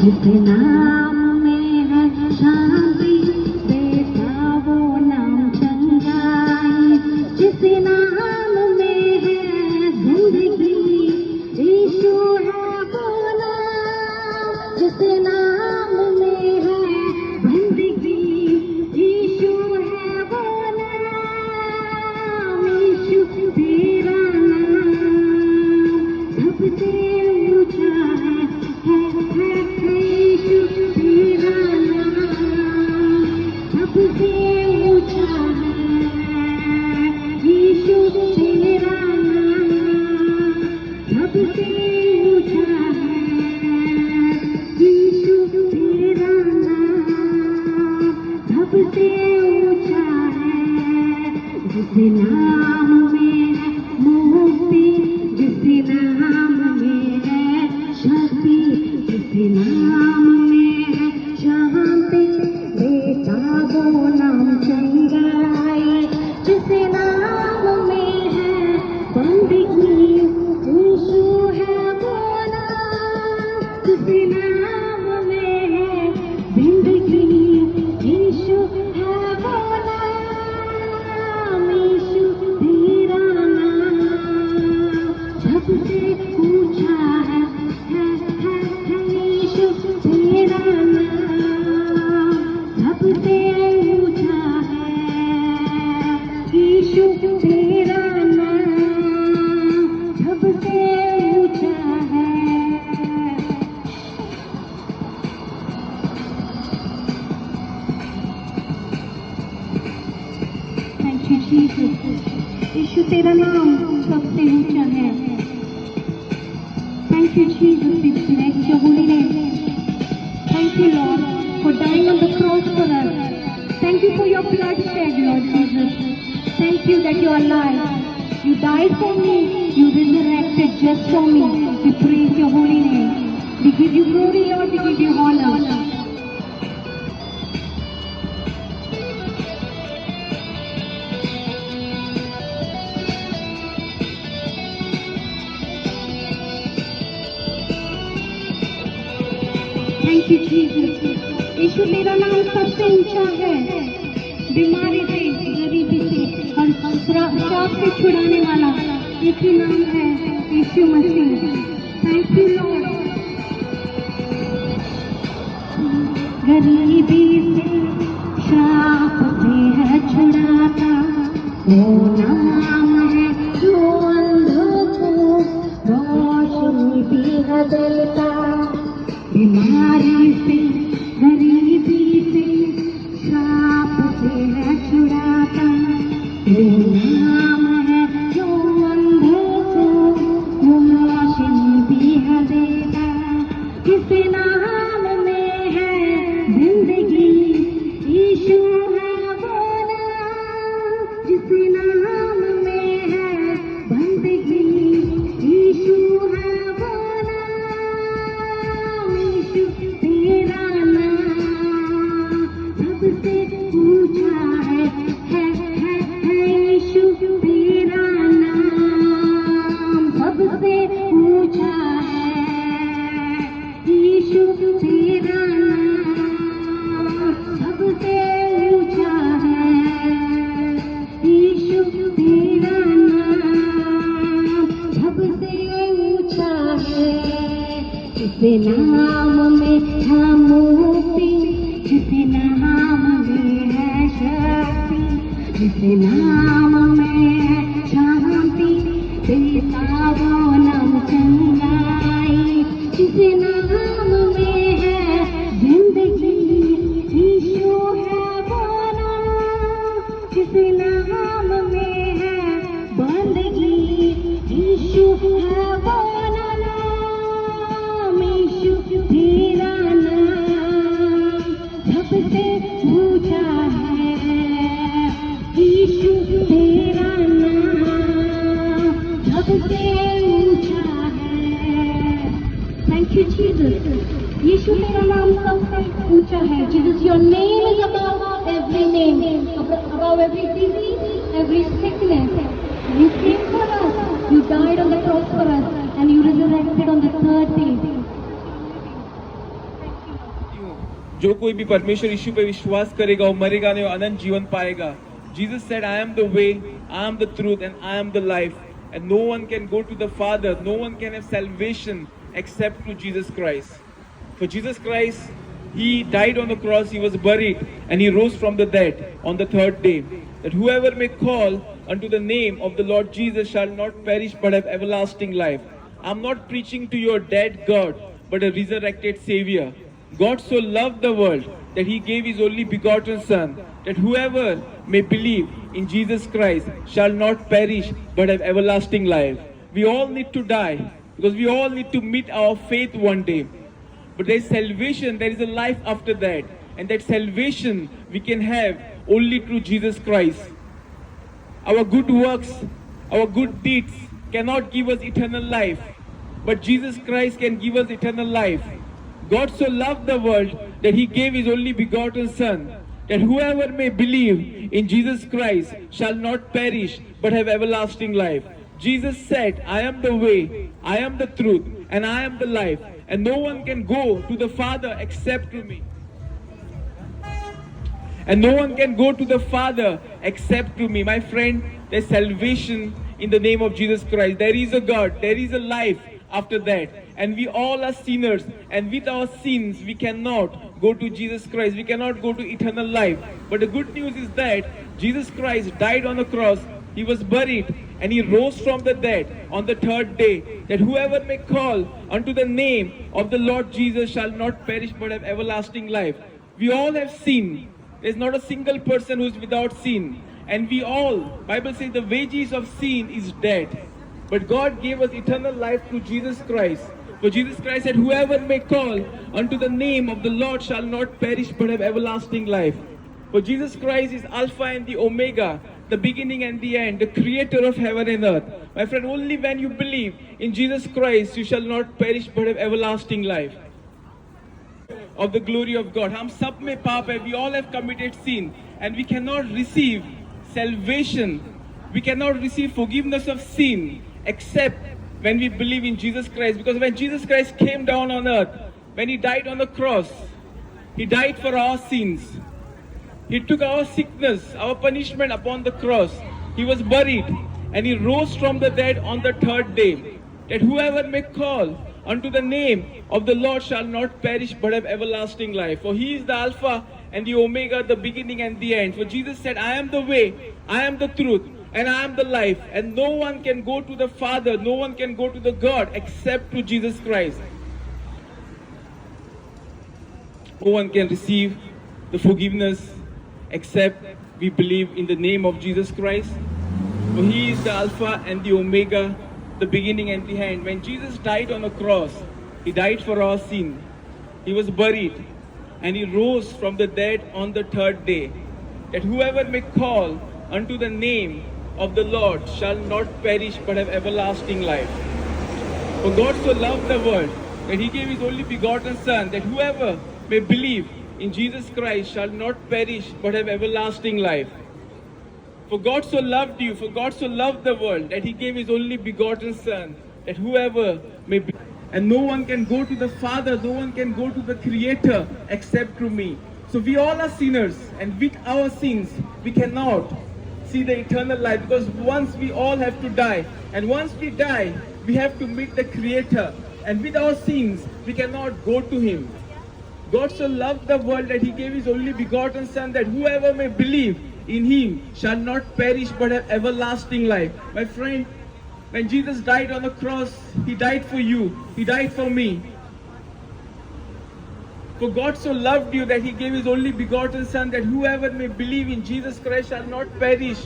जिस नाम में है शांति देता वो नाम चंगाई, जिस नाम में है जिंदगी यीशु है वो नाम, जिस नाम में है बंदगी यीशु है वो नाम, यीशु तेरा नाम सबसे ऊंचा है यीशु तेरा नाम सबसे ऊंचा है, यीशु तेरा नाम सबसे ऊंचा है, यीशु तेरा नाम सबसे ऊंचा है, जिस नाम में है मुक्ति, जिस नाम में है शक्ति, जिस नाम में है शांति देता वो नाम चंगाई, जिस नाम में है बंदगी यीशु है वो नाम, जिस नाम में है जिंदगी यीशु है वो नाम, यीशु तेरा नाम सबसे ऊंचा है यीशु तेरा नाम सबसे ऊंचा है, यीशु तेरा नाम सबसे ऊंचा है। थैंक यू जीसस, यीशु तेरा नाम सबसे ऊंचा है। Thank you, Jesus. We bless your holy name. Thank you, Lord, for dying on the cross for us. Thank you for your blood shed, Lord Jesus. Thank you that you are alive. You died for me. You resurrected just for me. We praise your holy name. We give you glory, Lord. We give you honor. Thank you Jesus, यीशु तेरा नाम सबसे ऊंचा है, बीमारी से, गरीबी से और श्राप से छुड़ाने वाला एक ही नाम है यीशु मसीह। Thank you Lord. गरीबी से श्राप से है छुड़ाता वो नाम है जो अंधों को रोशनी भी है देता, बीमारी से, गरीबी से, श्राप से है छुड़ाता वो नाम है जो अंधों को रोशनी भी है देता, जिस नाम में है जिंदगी यीशु है वो नाम, जिस नाम में है बंदगी यीशु है वो नाम, यीशु तेरा नाम सबसे ऊंचा है यीशु तेरा नाम सबसे ऊंचा है, यीशु तेरा नाम सबसे ऊंचा है, यीशु तेरा नाम सबसे ऊंचा है, जिस नाम में है मुक्ति, जिस नाम में है शक्ति, जिस नाम में है शांति देता वो नाम चंगाई, जिस नाम में है जिंदगी यीशु है वो नाम, जिस नाम में है बंदगी यीशु है वो नाम, यीशु तेरा नाम सबसे ऊंचा है, यीशु तेरा नाम सबसे ऊंचा है। थैंक यू जीसस, यीशु तेरा नाम सबसे ऊंचा है। Jesus, your name is above every name, above every disease, every sickness. You came for us, you died on the cross for us, and you resurrected on the third day. जो कोई भी परमेश्वर यीशु पे विश्वास करेगा वो मरेगा नहीं, वो अनंत जीवन पाएगा. Jesus said, I am the way, I am the truth, and I am the life. And no one can go to the Father, no one can have salvation except through Jesus Christ. For Jesus Christ, He died on the cross, He was buried, and He rose from the dead on the third day. That whoever may call unto the name of the Lord Jesus shall not perish but have everlasting life. I'm not preaching to your dead God, but a resurrected Savior. God so loved the world that He gave His only begotten Son, that whoever may believe in Jesus Christ shall not perish but have everlasting life. We all need to die because we all need to meet our faith one day. But there is salvation, there is a life after that. And that salvation we can have only through Jesus Christ. Our good works, our good deeds cannot give us eternal life. But Jesus Christ can give us eternal life. God so loved the world that He gave His only begotten Son, that whoever may believe in Jesus Christ shall not perish but have everlasting life. Jesus said, I am the way, I am the truth, and I am the life, and no one can go to the Father except through me. And no one can go to the Father except through me. My friend, there's salvation in the name of Jesus Christ. There is a God, there is a life after that. And we all are sinners, and with our sins we cannot go to Jesus Christ. We cannot go to eternal life. But the good news is that Jesus Christ died on the cross, He was buried, and He rose from the dead on the third day, that whoever may call unto the name of the Lord Jesus shall not perish but have everlasting life. We all have sinned. There's not a single person who is without sin. And we all, Bible says the wages of sin is death. But God gave us eternal life through Jesus Christ. For Jesus Christ said, whoever may call unto the name of the Lord shall not perish but have everlasting life. For Jesus Christ is Alpha and the Omega, the beginning and the end, the creator of heaven and earth. My friend, only when you believe in Jesus Christ, you shall not perish but have everlasting life. Of the glory of God. हम सब में पाप है. We all have committed sin, and we cannot receive salvation. We cannot receive forgiveness of sin except when we believe in Jesus Christ. Because when Jesus Christ came down on earth, when He died on the cross, He died for our sins. He took our sickness, our punishment upon the cross. He was buried, and He rose from the dead on the third day. That whoever may call unto the name of the Lord shall not perish but have everlasting life. For He is the Alpha and the Omega, the beginning and the end. For Jesus said, I am the way, I am the truth, and I am the life. And no one can go to the Father, no one can go to the God except through Jesus Christ. No one can receive the forgiveness except we believe in the name of Jesus Christ. For He is the Alpha and the Omega, the beginning and the end. When Jesus died on the cross, He died for our sin. He was buried, and He rose from the dead on the third day. That whoever may call unto the name of the Lord shall not perish but have everlasting life. For God so loved the world that He gave His only begotten Son, that whoever may believe in Jesus Christ shall not perish but have everlasting life. For God so loved you, for God so loved the world, that He gave His only begotten Son, that whoever may be. And no one can go to the Father, no one can go to the Creator except through me. So we all are sinners, and with our sins, we cannot see the eternal life, because once we all have to die, and once we die, we have to meet the Creator. And with our sins, we cannot go to Him. God so loved the world that He gave His only begotten Son, that whoever may believe in Him shall not perish but have everlasting life. My friend, when Jesus died on the cross, He died for you. He died for me. For God so loved you that He gave His only begotten Son, that whoever may believe in Jesus Christ shall not perish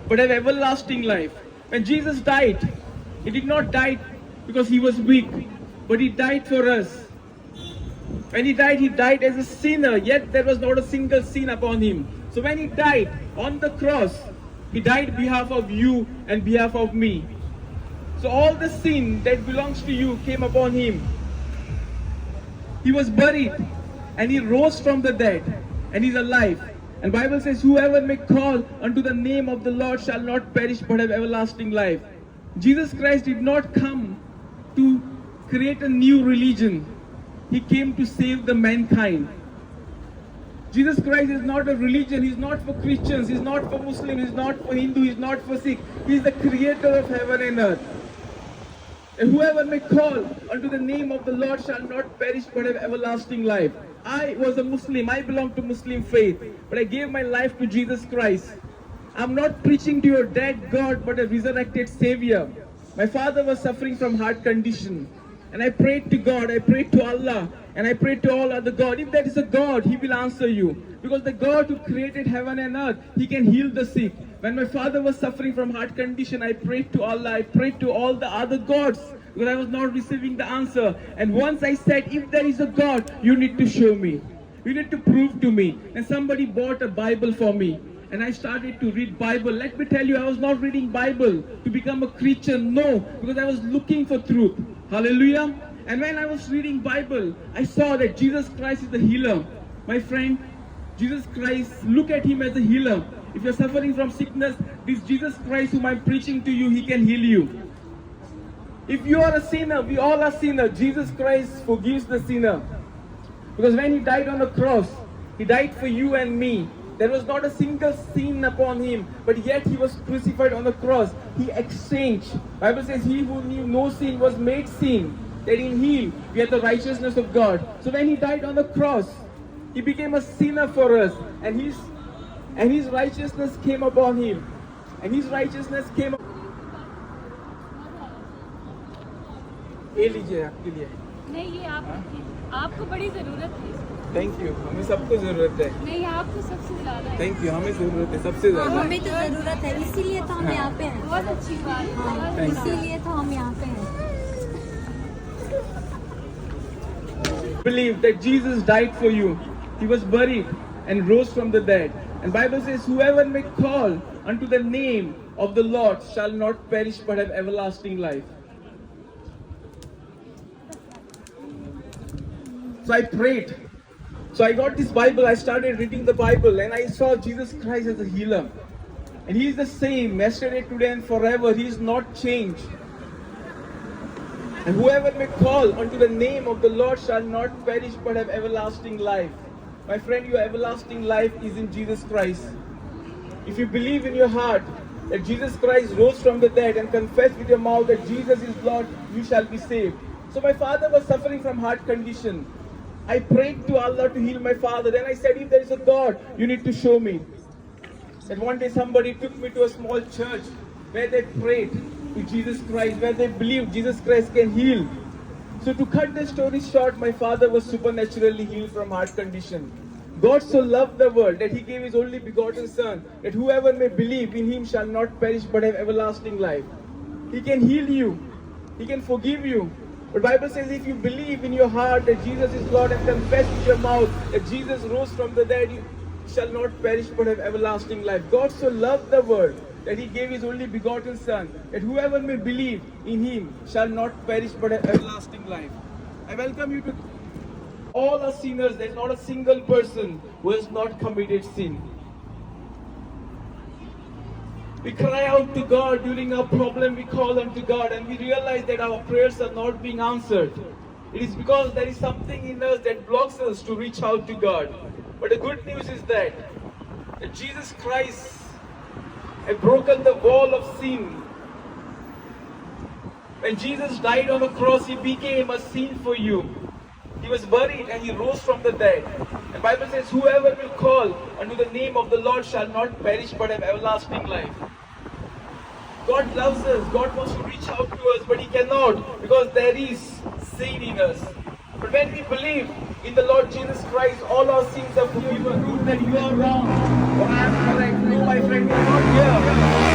but have everlasting life. When Jesus died, He did not die because He was weak, but He died for us. When He died as a sinner, yet there was not a single sin upon Him. So when He died on the cross, He died on behalf of you and behalf of me. So all the sin that belongs to you came upon Him. He was buried, and He rose from the dead, and He's alive. And Bible says, whoever may call unto the name of the Lord shall not perish but have everlasting life. Jesus Christ did not come to create a new religion. He came to save the mankind. Jesus Christ is not a religion. He's not for Christians. He's not for Muslims. He's not for Hindu. He's not for Sikh. He's the creator of heaven and earth. And whoever may call unto the name of the Lord shall not perish but have everlasting life. I was a Muslim. I belong to Muslim faith. But I gave my life to Jesus Christ. I'm not preaching to your dead God but a resurrected Savior. My father was suffering from heart condition. And I prayed to God. I prayed to Allah. And I prayed to all other God. If there is a God, He will answer you. Because the God who created heaven and earth, He can heal the sick. When my father was suffering from heart condition, I prayed to Allah, I prayed to all the other gods because I was not receiving the answer. And once I said, if there is a God, you need to show me. You need to prove to me. And somebody bought a Bible for me. And I started to read Bible. Let me tell you, I was not reading Bible to become a Christian. No, because I was looking for truth. Hallelujah. And when I was reading Bible, I saw that Jesus Christ is the healer. My friend, Jesus Christ, look at Him as a healer. If you're suffering from sickness, this Jesus Christ whom I'm preaching to you, He can heal you. If you are a sinner, we all are sinners. Jesus Christ forgives the sinner. Because when He died on the cross, He died for you and me. There was not a single sin upon Him, but yet He was crucified on the cross. He exchanged. Bible says, He who knew no sin was made sin, that in Him we have the righteousness of God. So when He died on the cross, He became a sinner for us, and His righteousness came upon Him. And His righteousness came upon ये लीजिए आपके लिए नहीं ये आपको बड़ी जरूरत है इसकी। थैंक यू हमें सबको जरूरत है नहीं आपको सबसे ज्यादा है। थैंक यू हमें जरूरत है सबसे ज्यादा हमें तो जरूरत है इसीलिए तो हम यहाँ पे हैं बहुत अच्छी बात है। Thank you. इसीलिए तो हम यहाँ पे हैं believe that Jesus died for you. He was buried and rose from the dead. And Bible says, whoever may call unto the name of the Lord shall not perish but have everlasting life. So I prayed. So I got this Bible, I started reading the Bible and I saw Jesus Christ as a healer. And He is the same yesterday, today and forever. He is not changed. And whoever may call unto the name of the Lord shall not perish but have everlasting life. My friend, your everlasting life is in Jesus Christ. If you believe in your heart that Jesus Christ rose from the dead and confess with your mouth that Jesus is Lord, you shall be saved. So my father was suffering from heart condition. I prayed to Allah to heal my father. Then I said, if there is a God, you need to show me. That one day somebody took me to a small church where they prayed to Jesus Christ, where they believed Jesus Christ can heal. So to cut the story short, my father was supernaturally healed from heart condition. God so loved the world that He gave His only begotten Son, that whoever may believe in Him shall not perish but have everlasting life. He can heal you. He can forgive you. But Bible says if you believe in your heart that Jesus is Lord and confess with your mouth that Jesus rose from the dead, you shall not perish but have everlasting life. God so loved the world that He gave His only begotten Son, that whoever may believe in Him shall not perish but have everlasting life. I welcome you to all are sinners. There is not a single person who has not committed sin. We cry out to God during our problem, we call unto God and we realize that our prayers are not being answered. It is because there is something in us that blocks us to reach out to God. But the good news is that Jesus Christ had broken the wall of sin. When Jesus died on the cross, He became a sin for you. He was buried and He rose from the dead. The Bible says, whoever will call unto the name of the Lord shall not perish but have everlasting life. God loves us. God wants to reach out to us, but He cannot because there is sin in us. But when we believe in the Lord Jesus Christ, all our sins are forgiven. Prove that you are wrong or I am correct. No, my friend, you are not here.